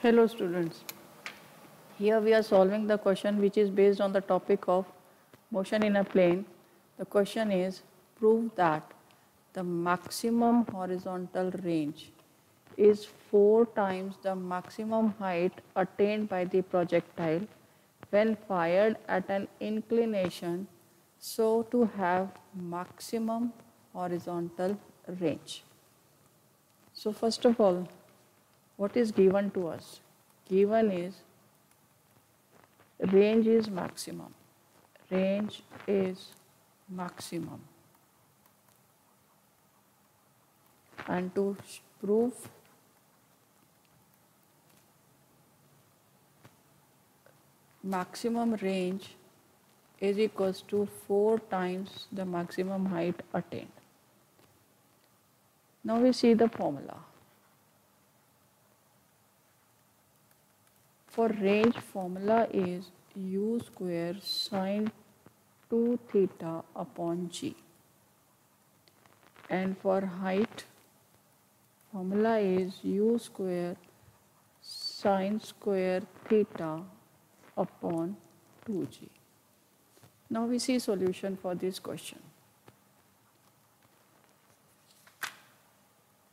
Hello students, here we are solving the question which is based on the topic of motion in a plane. The question is, prove that the maximum horizontal range is 4 times the maximum height attained by the projectile when fired at an inclination so to have maximum horizontal range. So first of all, what is given to us? Given is range is maximum. Range is maximum. And to prove maximum range is equals to 4 times the maximum height attained. Now we see the formula. For range, formula is u square sine 2 theta upon g. And for height, formula is u square sine square theta upon 2g. Now we see solution for this question.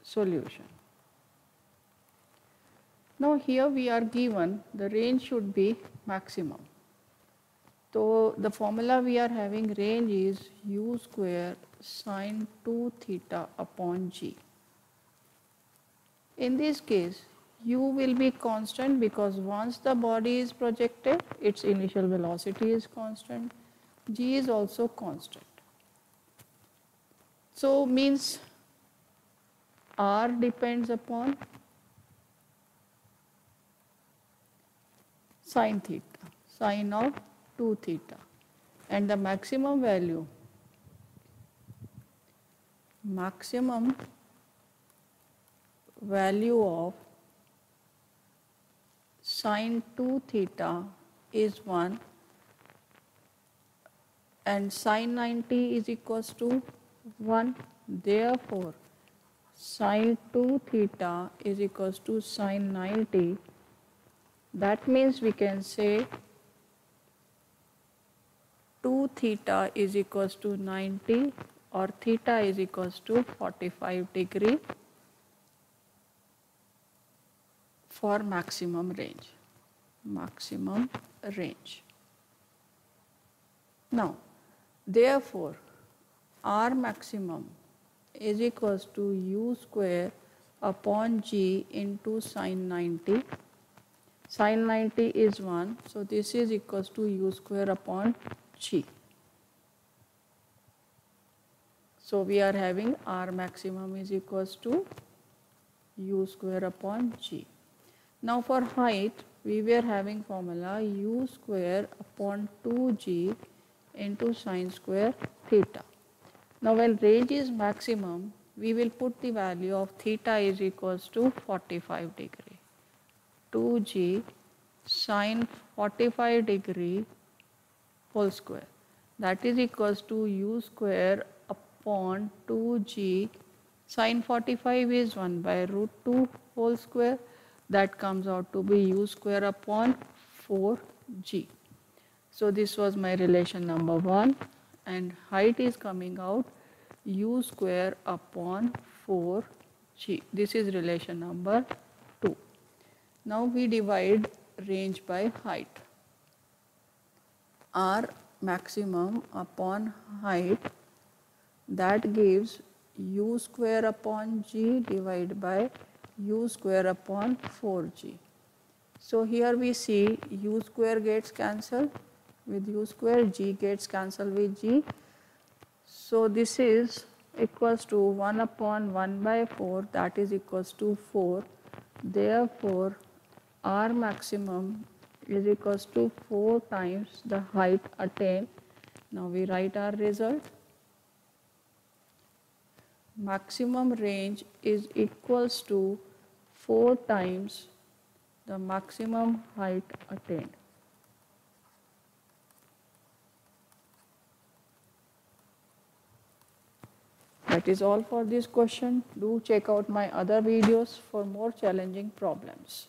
Solution. Now here we are given the range should be maximum. So the formula we are having, range is u square sine 2 theta upon g. In this case, u will be constant because once the body is projected, its initial velocity is constant. G is also constant. So means r depends upon sine theta, sine of 2 theta, and the maximum value of sine 2 theta is 1 and sine 90 is equals to 1. Therefore, sine 2 theta is equals to sine 90. That means we can say 2 theta is equals to 90 or theta is equals to 45 degree for maximum range. Maximum range. Now, therefore, R maximum is equals to u square upon g into sine 90. Sine 90 is 1, so this is equals to u square upon g. So we are having R maximum is equals to u square upon g. Now for height, we were having formula u square upon 2g into sine square theta. Now when range is maximum, we will put the value of theta is equals to 45 degree. 2g sine 45 degree whole square, that is equals to u square upon 2g. Sine 45 is 1 by root 2 whole square, that comes out to be u square upon 4g. So this was my relation number 1, and height is coming out u square upon 4g. This is relation number 2. Now we divide range by height. R maximum upon height, that gives u square upon g divided by u square upon 4g. So here we see u square gets cancelled with u square, g gets cancelled with g. So this is equals to 1 upon 1 by 4, that is equals to 4. Therefore, R maximum is equals to 4 times the height attained. Now we write our result. Maximum range is equals to 4 times the maximum height attained. That is all for this question. Do check out my other videos for more challenging problems.